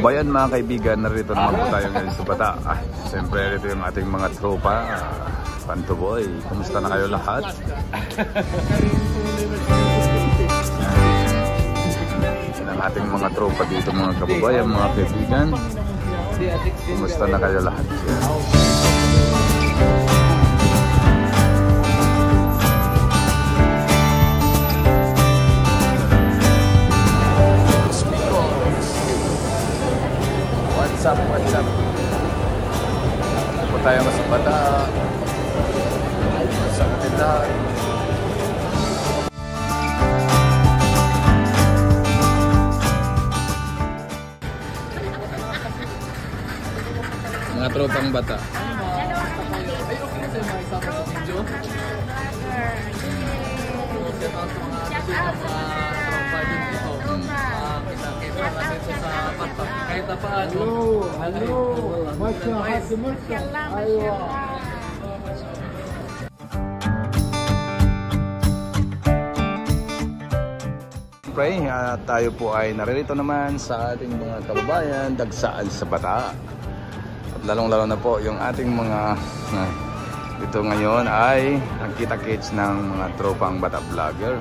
kababayan, mga kaibigan, narito naman po tayo ngayon sa Bata. Siyempre, ito yung ating mga tropa. Pantuboy, kumusta na kayo lahat? Yan ang ating mga tropa dito, mga kababayan, mga kaibigan. Kumusta na kayo lahat? What's up? Punta tayo sa Bata. Sa Bata. Mga tropang Bata. Kahit paano. Hello. Siyempre, tayo po ay naririto naman sa ating mga kababayan, dagsaan sa Bata. At lalong-lalo na po yung ating mga dito ngayon ay nagkita-kits ng mga tropang Bata vlogger.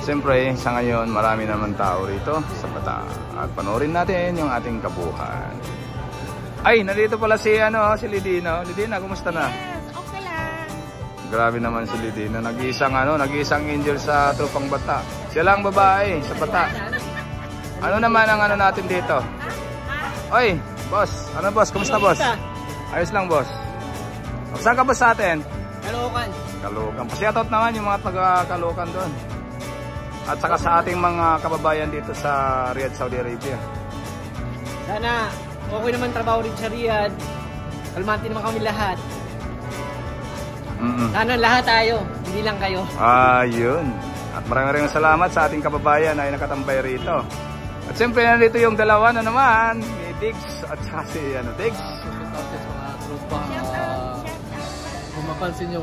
Siyempre, sa ngayon marami naman tao rito sa Bata. At panoorin natin yung ating kabuhan. Ay, nandito pala si Lidina. Lidina, kumusta na? Yes, okay lang. Grabe naman si Lidina. Nag-iisang angel sa tropang Bata. Siya lang babae sa Bata. Ano naman ang natin dito? Oy, boss. Ano boss? Kumusta boss? Ayos lang boss. Saan ka boss sa atin? Caloocan. Caloocan. Pasyatot naman yung mga taga-Caloocan doon. At saka sa ating mga kababayan dito sa Riyadh, Saudi Arabia. Sana okay naman trabaho rin sa Riyadh. Kalmante naman kami lahat. Sana lahat tayo, hindi lang kayo. Ayun. At maraming salamat sa ating kababayan na ay nakatambay rito. At siyempre nandito yung dalawa na naman, ni Diggs at saka si Diggs. Kung mapansin nyo,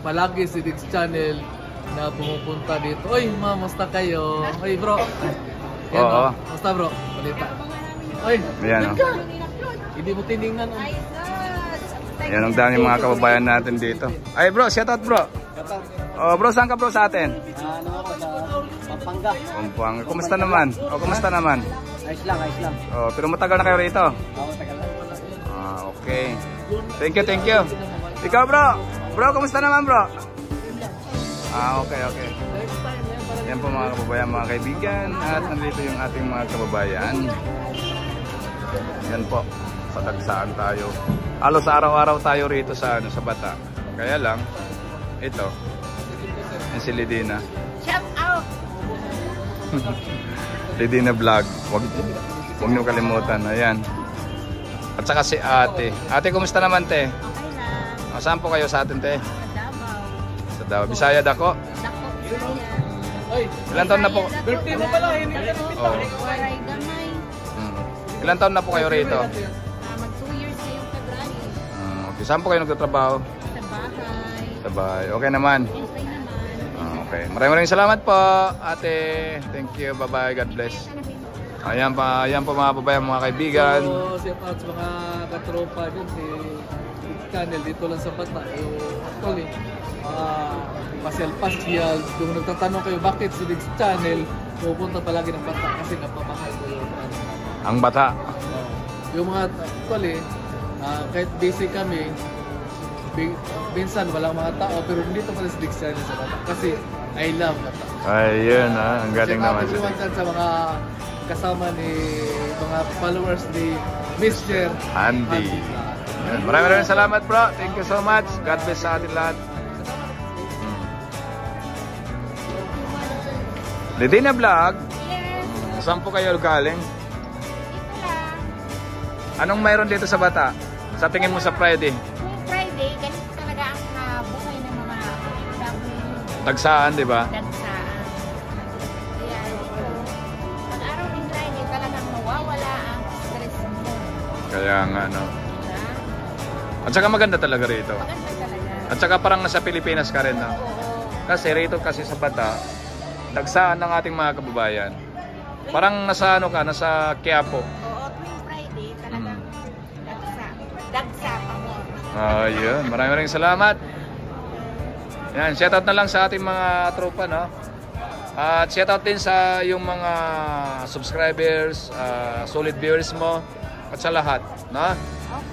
palagi si Diggs Channel na pumupunta dito. Oy, mamusta kayo? Oy, bro. Yan, Oo. Musta, bro? Balita. Oy, Ayan, hindi mo tinignan. Yan ang dami mga kababayan natin dito. Ay bro, shout out bro. Oh bro, saan ka bro sa atin? Ano ako sa Pampanga. Pampanga. Kumusta naman? Kumusta naman? Ayos lang. Oh, pero matagal na kayo rito? Oo, tagal lang. Okay. Thank you. Ikaw bro. Bro, kumusta naman bro? Okay. Yan po mga kababayan, mga kaibigan. At nandito yung ating mga kababayan. Yan po. Patagsaan tayo. Halos araw-araw tayo rito sa Bata. Kaya lang, ito. Yan si Lidina. Shout out! Lidina vlog. Huwag niyo kalimutan. Ayan. At saka si ate. Ate, kumusta naman te? Okay lang. Saan po kayo sa atin te? Sa Davao. Sa Davao. Bisaya dako. Dako. Oy, Ilan taon na po? birthday mo pala. Oh. Waray gamay. Ilan taon na po kayo rito? Mag 2 years na yung February. Okay. Saan po kayo nagtatrabaho? Sa bahay. Sa bahay. Okay naman. Okay naman. Okay. Maraming salamat po, ate. Thank you. Bye-bye. God bless. Ayan po mga babayan, mga kaibigan. So, shout out sa mga katropa dun si Diggs Channel dito lang sa Bata. Actually, pasyal. Kung nagtatanong kayo bakit si Diggs Channel pupunta palagi ng Bata kasi napamahal ko yung Ang Bata. yung mga actually kahit busy kami minsan walang mga tao pero dito pala si Diggs Channel sa Bata kasi I love Bata. Ayun ang galing naman siya. Sa mga kasama ni mga followers ni Mr. Andy. Maraming salamat bro. Thank you so much. God bless sa atin lahat. Lidina vlog. Yes. Saan po kayo galing? Ito lang. Anong mayroon dito sa Bata? Sa tingin mo sa Friday? Kung Friday, ganito talaga ang buhay ng mga W. Tagsaan, di ba? Dagsaan. Ayan. Pag araw ng Friday, talagang nawawala ang stress mo. Kaya nga, no. Diba? At saka maganda talaga rito. Maganda talaga. At saka parang nasa Pilipinas ka rin, no? Oo. Kasi rito kasi sa Bata, dagsaan ng ating mga kababayan. Parang nasa nasa Quiapo. Oo, Dagsa Pamor. Ayun, maraming salamat. Yan, shoutout na lang sa ating mga tropa, no? At shoutout din sa yung mga subscribers, solid viewers mo at sa lahat, no?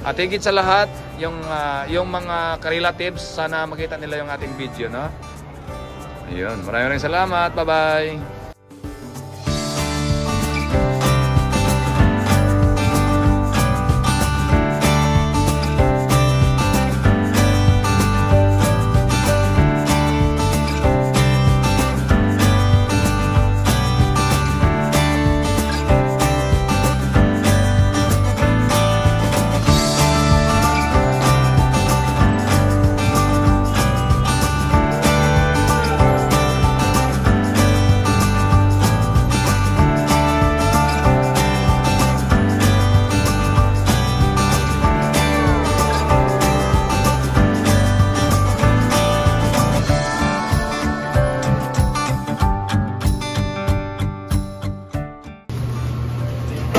At higit sa lahat, yung mga ka-relatives, sana makita nila yung ating video, no? Ayun, maraming salamat. Bye-bye.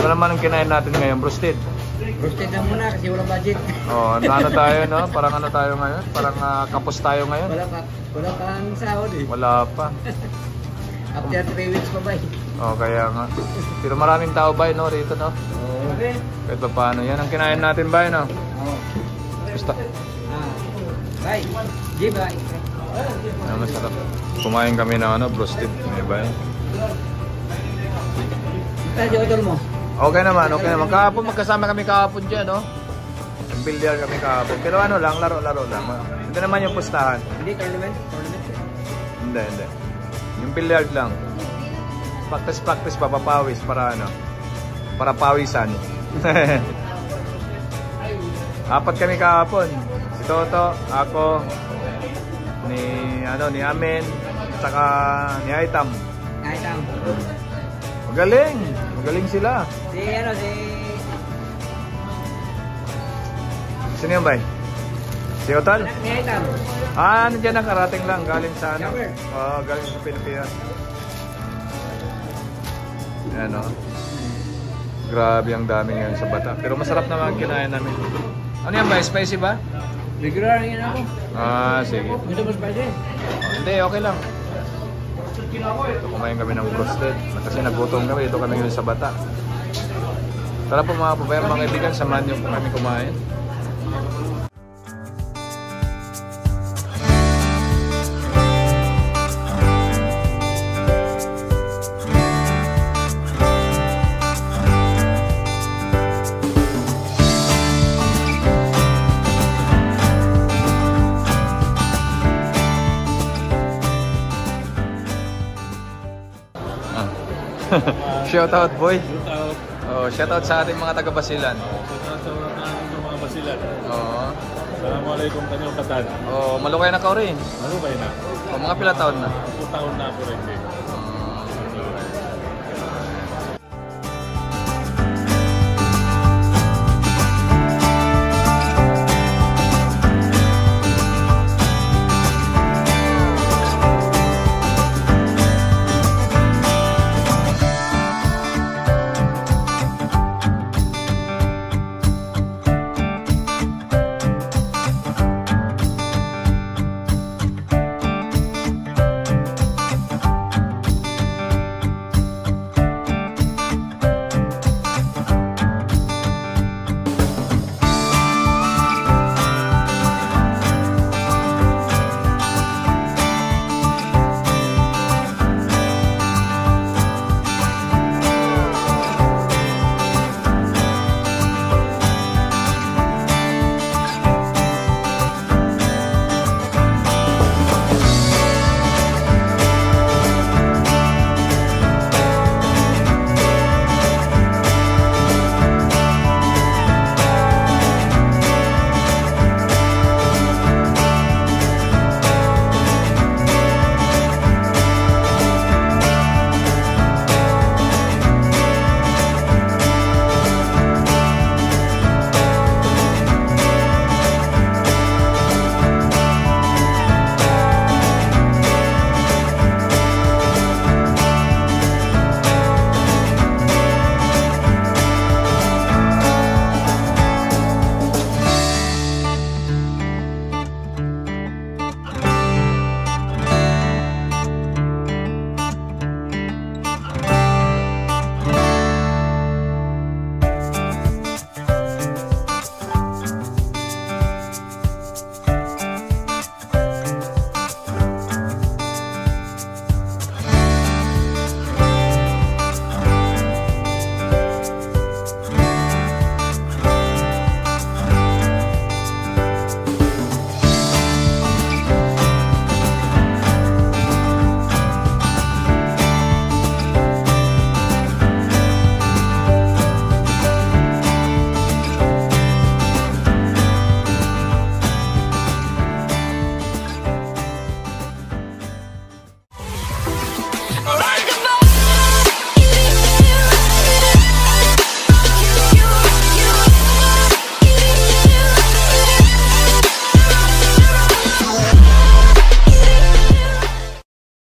Ano naman ang kinain natin ngayon, roasted? Roasted lang muna kasi walang budget. Oh, ano tayo, no? Parang ano tayo ngayon? Parang kapos tayo ngayon. Wala kang sahod eh. Wala pa. After 3 weeks pa ba eh. Oh, kaya nga. Pero maraming tao ba, no, rito, no? Oo. Kahit pa paano. Yan ang kinain natin ba, no? Oo. Basta. Bye. G, bye. Ano, masarap. Kumain kami ng roasted. May ba? Tayo, idol mo. Okay naman, okay naman. Kahapon, magkasama kami kahapon dyan, no? Nag-billiard kami kahapon. Pero ano lang, laro-laro lang. Hindi naman yung pustahan. Hindi, tournament? Hindi. Yung billiard lang. Practice, papapawis para ano? Para pawisan. Apat kami kahapon. Si Toto, ako, ni Amen, saka ni Aitam. Aitam. Magaling sila. Si Sino yung bay? Si Otal? Ni Aitam. Nandiyan nakarating lang. Galing sa ano? Galing sa Pilipinas. Ayan, oh. Grabe ang dami ngayon sa bata. Pero masarap naman kinain namin. Ano yan ba? Spicy ba? Regular yan ako. Sige. Gusto mo spicy? Hindi, okay lang. Ito, kumain kami ng roasted. Kasi nagutom kami. Ito kami ngayon sa bata. Tara po mga pabayang mga kaibigan. Samahan niyo po kami kumain. Shoutout boy. Shoutout sa ating mga taga-Basilan. Shoutout sa mga Basilan. Oo. Assalamualaikum kanyang katan. Malukay na ka rin. Ano ba yun na? Mga pila taon na? 2 taon na ako rin.